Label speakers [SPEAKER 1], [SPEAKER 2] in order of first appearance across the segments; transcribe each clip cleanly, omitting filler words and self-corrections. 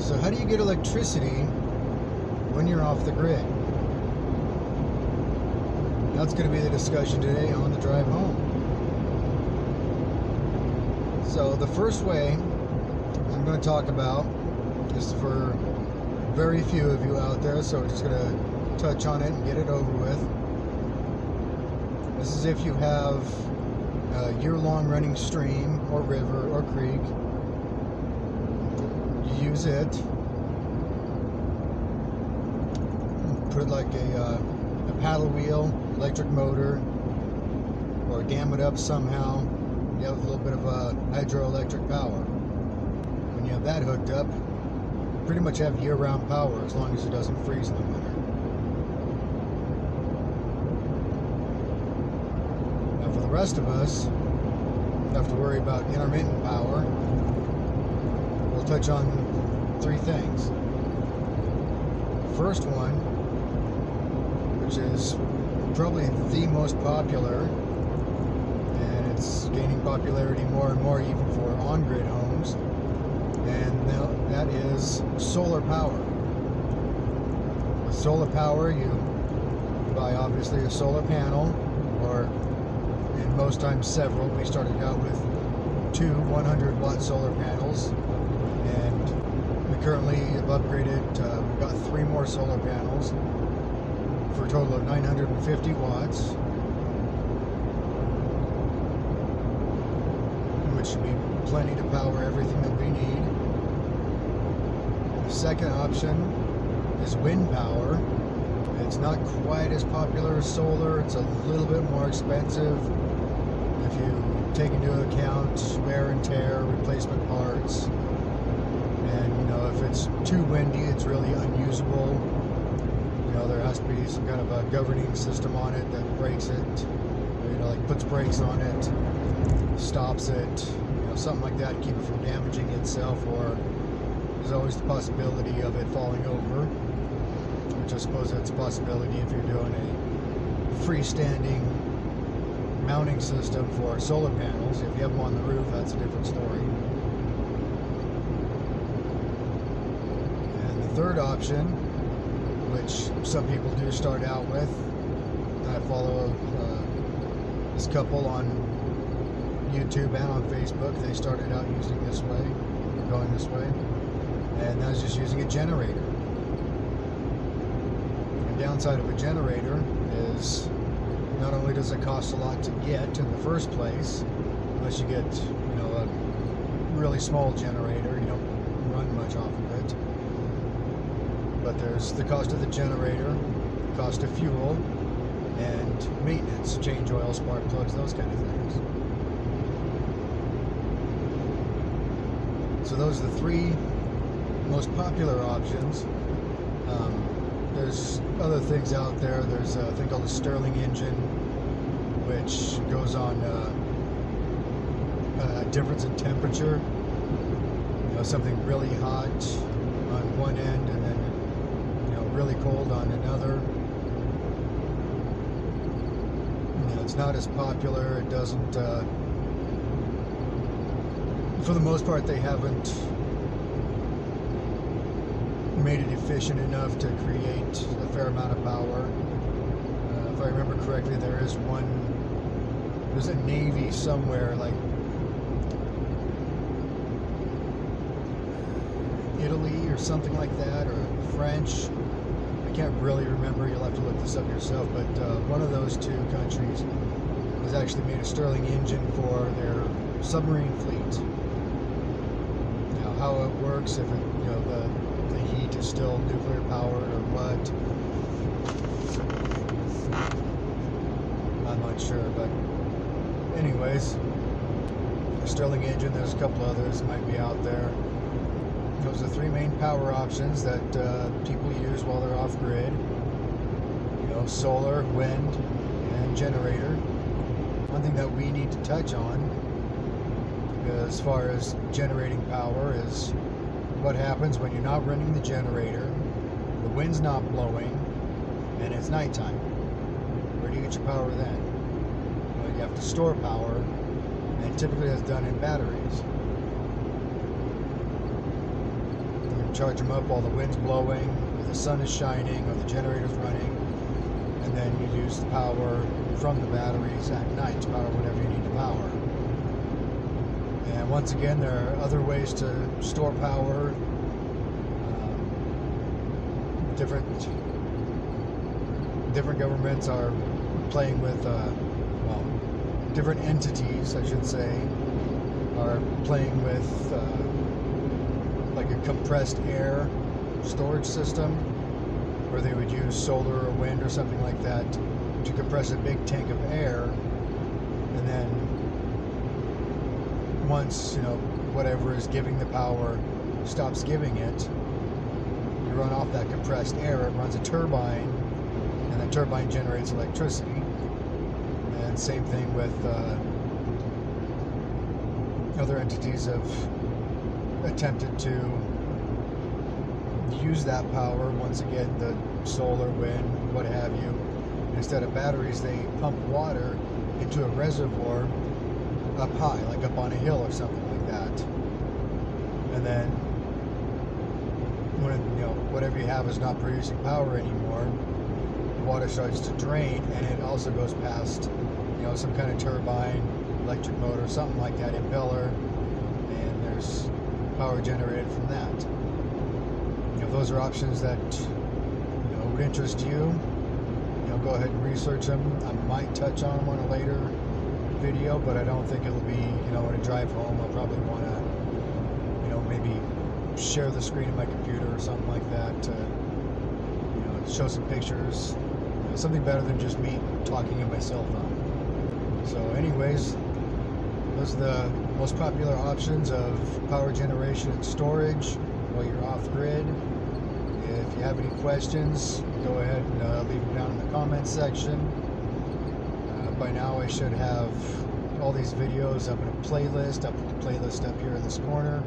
[SPEAKER 1] So how do you get electricity when you're off the grid? That's going to be the discussion today on the drive home. So the first way I'm going to talk about is for very few of you out there, so we're just going to touch on it and get it over with. This is if you have a year-long running stream or river or creek. You use it, put like a paddle wheel, electric motor, or dam it up somehow. You have a little bit of hydroelectric power. When you have that hooked up, you pretty much have year-round power as long as it doesn't freeze in the winter. Now for the rest of us, we have to worry about intermittent power. We'll touch on three things. The first one, which is probably the most popular, and it's gaining popularity more and more even for on-grid homes, and that is solar power. With solar power, you buy obviously a solar panel, or in most times several. We started out with two 100-watt solar panels, and we currently have upgraded. We've got 3 more solar panels for a total of 950 watts, which should be plenty to power everything that we need. The second option is wind power. It's not quite as popular as solar. It's a little bit more expensive if you take into account wear and tear, replacement parts, and if it's too windy, it's really unusable. There has to be some kind of a governing system on it that breaks it, like puts brakes on it, stops it, something like that to keep it from damaging itself, or there's always the possibility of it falling over, which I suppose that's a possibility if you're doing a freestanding mounting system for solar panels. If you have them on the roof, that's a different story. And the third option, which some people do start out with, I follow this couple on YouTube and on Facebook. They started out using this way, going this way, and that's just using a generator. The downside of a generator is not only does it cost a lot to get in the first place, unless you get a really small generator, you don't run much off of it. But there's the cost of the generator, the cost of fuel, and maintenance, change oil, spark plugs, those kind of things. So those are the 3 most popular options. There's other things out there. There's a thing called a Stirling engine, which goes on a difference in temperature. Something really hot on one end, and then really cold on another. It's not as popular. It doesn't, for the most part, they haven't made it efficient enough to create a fair amount of power. If I remember correctly, there's a Navy somewhere, like Italy or something like that, or French. I can't really remember. You'll have to look this up yourself. But one of those 2 countries has actually made a Stirling engine for their submarine fleet. Now, how it works, if it, the heat is still nuclear powered or what, I'm not sure. But anyways, the Stirling engine. There's a couple others might be out there. Those are the 3 main power options that people use while they're off grid. Solar, wind, and generator. One thing that we need to touch on, as far as generating power, is what happens when you're not running the generator, the wind's not blowing, and it's nighttime. Where do you get your power then? Well, you have to store power, and typically that's done in batteries. charge them up while the wind's blowing, or the sun is shining, or the generator's running, and then you use the power from the batteries at night to power whatever you need to power. And once again, there are other ways to store power. Different governments are playing with, well, different entities, I should say, are playing with like a compressed air storage system, where they would use solar or wind or something like that to compress a big tank of air, and then once, you know, whatever is giving the power stops giving it, you run off that compressed air, it runs a turbine, and that turbine generates electricity. And same thing with other entities have attempted to use that power, once again, the solar, wind, what have you. Instead of batteries, they pump water into a reservoir up high, like up on a hill or something like that. And then when, you know, whatever you have is not producing power anymore, the water starts to drain, and it also goes past, you know, some kind of turbine, electric motor, something like that, impeller, and there's power generated from that. You know, if those are options that, you know, would interest you, you know, go ahead and research them. I might touch on them on a later video, but I don't think it'll be, you know, when I drive home, I'll probably want to, you know, maybe share the screen of my computer or something like that to, you know, show some pictures, you know, something better than just me talking in my cell phone. So anyways, those are the most popular options of power generation and storage while you're off grid. If you have any questions, go ahead and leave them down in the comments section. By now I should have all these videos up in a playlist. I'll put the playlist up here in this corner.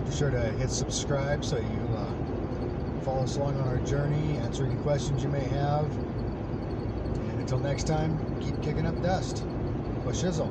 [SPEAKER 1] Be sure to hit subscribe so you follow us along on our journey, answer any questions you may have. And until next time, keep kicking up dust. Shizzle.